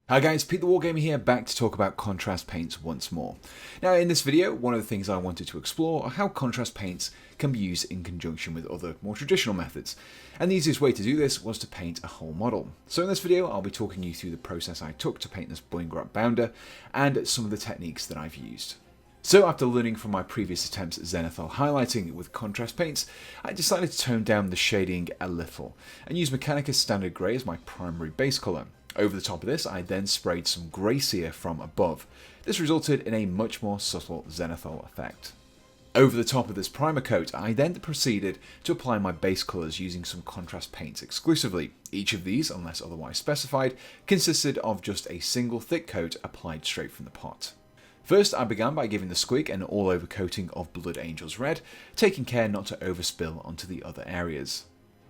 Hi guys, Pete the Wargamer here, back to talk about contrast paints once more. Now in this video, one of the things I wanted to explore are how contrast paints can be used in conjunction with other more traditional methods. And the easiest way to do this was to paint a whole model. So in this video, I'll be talking you through the process I took to paint this Boingrot Bounderz and some of the techniques that I've used. So after learning from my previous attempts at zenithal highlighting with contrast paints, I decided to tone down the shading a little and use Mechanicus Standard Grey as my primary base colour. Over the top of this, I then sprayed some grey sear from above. This resulted in a much more subtle zenithal effect. Over the top of this primer coat, I then proceeded to apply my base colours using some contrast paints exclusively. Each of these, unless otherwise specified, consisted of just a single thick coat applied straight from the pot. First, I began by giving the squig an all-over coating of Blood Angel's Red, taking care not to overspill onto the other areas.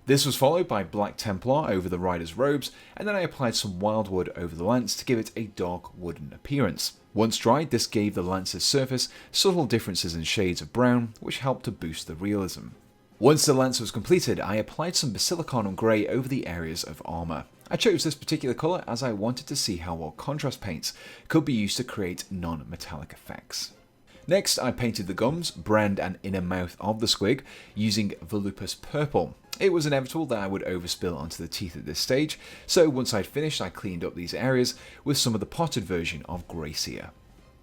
This was followed by Black Templar over the rider's robes, and then I applied some Wyldwood over the lance to give it a dark wooden appearance. Once dried, this gave the lance's surface subtle differences in shades of brown, which helped to boost the realism. Once the lance was completed, I applied some Basilicanum Grey over the areas of armour. I chose this particular colour as I wanted to see how well contrast paints could be used to create non-metallic effects. Next, I painted the gums, brand and inner mouth of the squig using Volupus Purple. It was inevitable that I would overspill onto the teeth at this stage, so once I'd finished I cleaned up these areas with some of the potted version of grey sear.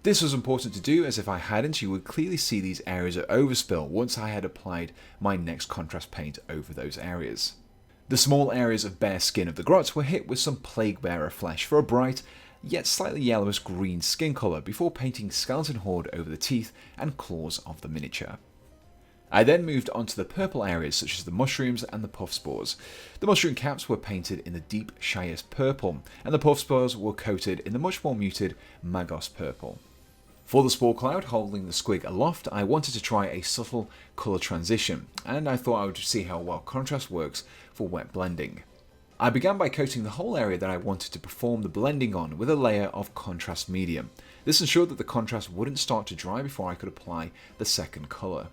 This was important to do, as if I hadn't, you would clearly see these areas of overspill once I had applied my next contrast paint over those areas. The small areas of bare skin of the grots were hit with some Plague Bearer flesh for a bright, yet slightly yellowish green skin colour before painting Skeleton Horde over the teeth and claws of the miniature. I then moved on to the purple areas such as the mushrooms and the puff spores. The mushroom caps were painted in the deep Shyish Purple, and the puff spores were coated in the much more muted Magos Purple. For the spore cloud holding the squig aloft, I wanted to try a subtle colour transition, and I thought I would see how well contrast works for wet blending. I began by coating the whole area that I wanted to perform the blending on with a layer of contrast medium. This ensured that the contrast wouldn't start to dry before I could apply the second colour.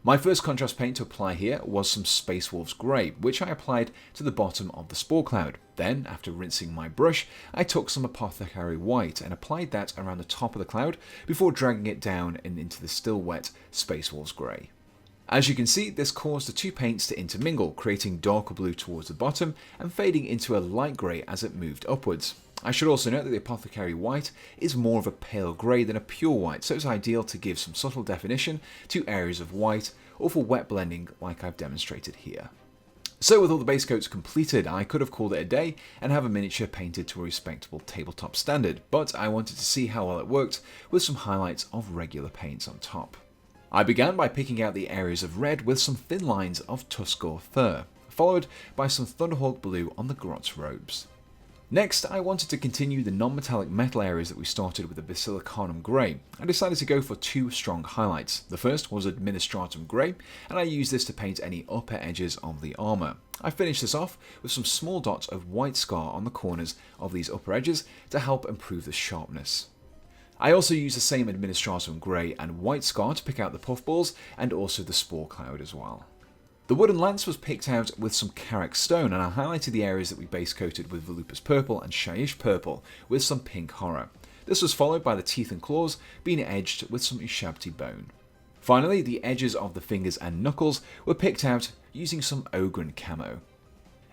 My first contrast paint to apply here was some Space Wolves Grey, which I applied to the bottom of the spore cloud. Then, after rinsing my brush, I took some Apothecary White and applied that around the top of the cloud before dragging it down and into the still wet Space Wolves Grey. As you can see, this caused the two paints to intermingle, creating darker blue towards the bottom and fading into a light grey as it moved upwards. I should also note that the Apothecary White is more of a pale grey than a pure white, so it's ideal to give some subtle definition to areas of white or for wet blending like I've demonstrated here. So with all the base coats completed, I could have called it a day and have a miniature painted to a respectable tabletop standard, but I wanted to see how well it worked with some highlights of regular paints on top. I began by picking out the areas of red with some thin lines of Tuskgor Fur, followed by some Thunderhawk Blue on the grot's robes. Next, I wanted to continue the non-metallic metal areas that we started with the Basilicanum Grey. I decided to go for two strong highlights. The first was Administratum Grey, and I used this to paint any upper edges of the armour. I finished this off with some small dots of white scar on the corners of these upper edges to help improve the sharpness. I also used the same Administratum Grey and white scar to pick out the puffballs and also the spore cloud as well. The wooden lance was picked out with some Karak stone, and I highlighted the areas that we base coated with Volupus Purple and Shyish Purple with some pink horror. This was followed by the teeth and claws being edged with some Ushabti Bone. Finally, the edges of the fingers and knuckles were picked out using some Ogren camo.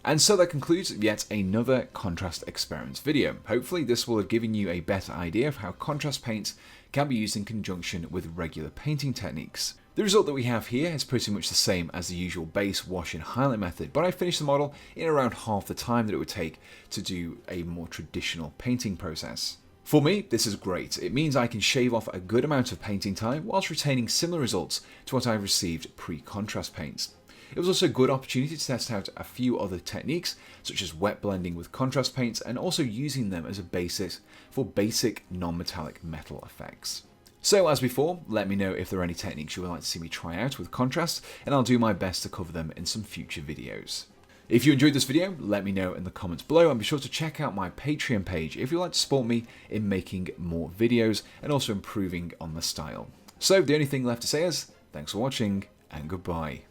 And so that concludes yet another contrast experiments video. Hopefully this will have given you a better idea of how contrast paints can be used in conjunction with regular painting techniques. The result that we have here is pretty much the same as the usual base, wash and highlight method, but I finished the model in around half the time that it would take to do a more traditional painting process. For me, this is great. It means I can shave off a good amount of painting time whilst retaining similar results to what I received pre-contrast paints. It was also a good opportunity to test out a few other techniques, such as wet blending with contrast paints and also using them as a basis for basic non-metallic metal effects. So as before, let me know if there are any techniques you would like to see me try out with contrast, and I'll do my best to cover them in some future videos. If you enjoyed this video, let me know in the comments below, and be sure to check out my Patreon page if you'd like to support me in making more videos and also improving on the style. So the only thing left to say is, thanks for watching and goodbye.